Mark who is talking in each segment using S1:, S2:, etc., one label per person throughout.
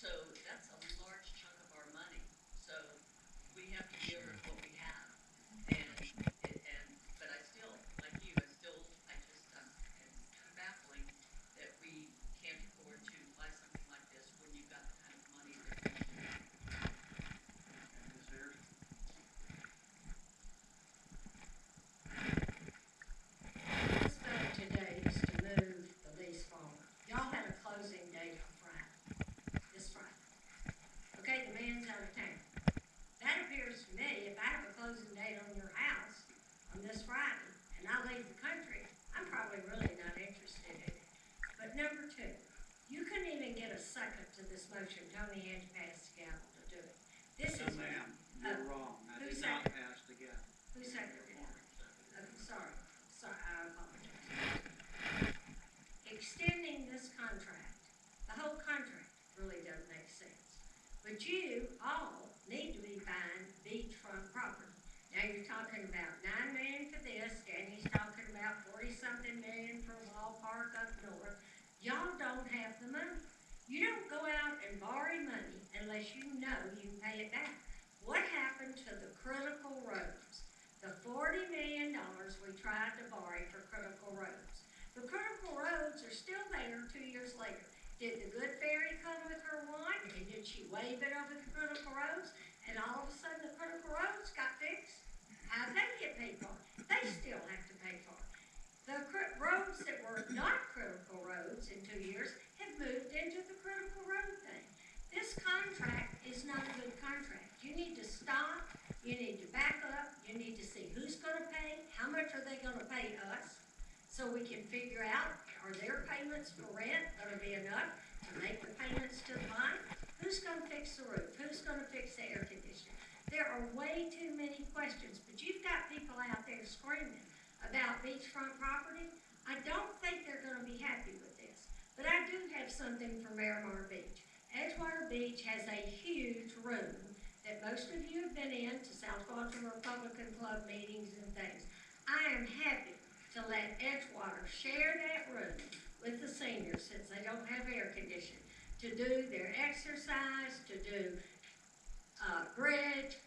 S1: So that's a large chunk of our money. So we have to deal with what we have. But I still, like you, I just, it's kind of baffling that we can't afford to buy something like this when you've got the kind of money that we do.
S2: Is there?
S3: This vote today is to move the lease forward. Y'all had a closing date on Friday, this Friday. Okay, the man's out of town. That appears to me, if I have a closing date on your house on this Friday, and I leave the country, I'm probably really not interested in it. But number two, you couldn't even get a second to this motion. Tony had to pass the gavel to do it. This
S2: No,
S3: is
S2: ma'am, you're wrong. I
S3: who
S2: did not
S3: seconded?
S2: pass the gavel.
S3: Who seconded it? Okay, sorry, I apologize. Extending this contract, the whole contract really doesn't make sense. But you all need to be buying beachfront property. Now you're talking about $9 million for this, Danny's talking about 40-something million for a ballpark up north. Y'all don't have the money. You don't go out and borrow money unless you know you can pay it back. What happened to the critical roads? The $40 million we tried to borrow for critical roads. The critical roads are still there 2 years later. Did the good fairy come with her wand and did she wave it over the critical roads and all of a sudden the critical roads got fixed? How'd they get paid for? They still have to pay for it. The roads that were not critical roads in 2 years have moved into the critical road thing. This contract is not a good contract. You need to stop. You need to back up. You need to see who's going to pay, how much are they going to pay us, so we can figure out, are their payments for rent going to be enough to make the payments to the bank? Who's going to fix the roof? Who's going to fix the air conditioning? There are way too many questions, but you've got people out there screaming about beachfront property. I don't think they're going to be happy with this, but I do have something for Miramar Beach. Edgewater Beach has a huge room that most of you have been in to South Baltimore Republican Club meetings and things. I am happy to let Edgewater share that room with the seniors since they don't have air conditioning, to do their exercise, to do bridge,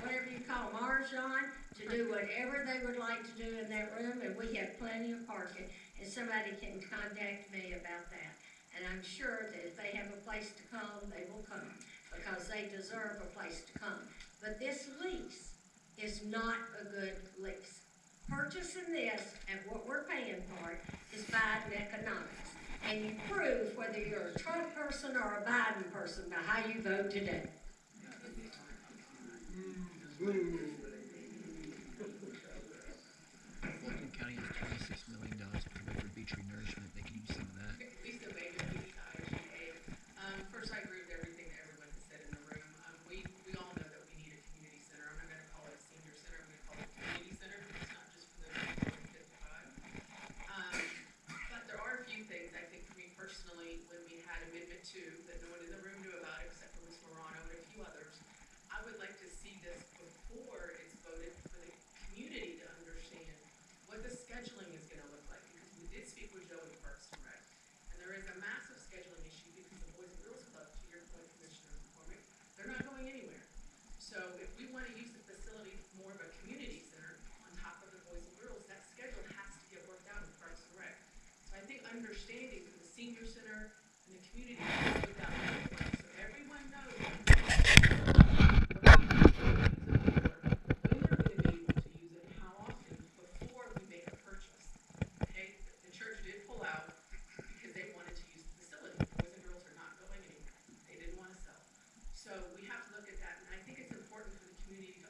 S3: whatever you call Marjan, to do whatever they would like to do in that room, and we have plenty of parking, and somebody can contact me about that. And I'm sure that if they have a place to come, they will come, because they deserve a place to come. But this lease is not a good lease. Purchasing this at what we're paying for it is Biden economics. And you prove whether you're a Trump person or a Biden person by how you vote today.
S4: Walton County has $26 million for beach renourishment. They could use some of that.
S5: Lisa Baker, IGA. First, I agree with everything that everyone has said in the room. We all know that we need a community center. I'm not going to call it a senior center. I'm going to call it a community center. It's not just for those people over 55. But there are a few things, I think, for me personally, when we had Amendment 2 that no one in the room knew about except for Ms. Morano and a few others, I would like to see this before it's voted for the community to understand what the scheduling is going to look like, because we did speak with Joe in Parks and Rec, and there is a massive scheduling issue because the Boys and Girls Club, to your point, Commissioner McCormick, they're not going anywhere. So if we want to use the facility more of a community center on top of the Boys and Girls, that schedule has to get worked out in Parks and Rec. So I think understanding for the senior center and the community center what that looks like, so everyone knows when they're going to be able to use it, how often, before we make a purchase. Okay, the church did pull out because they wanted to use the facility. Boys and Girls are not going anywhere. They didn't want to sell. So we have to look at that, and I think it's important for the community to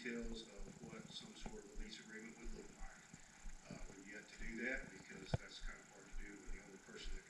S6: details of what some sort of a lease agreement would look like. We're yet to do that because that's kind of hard to do when the only person that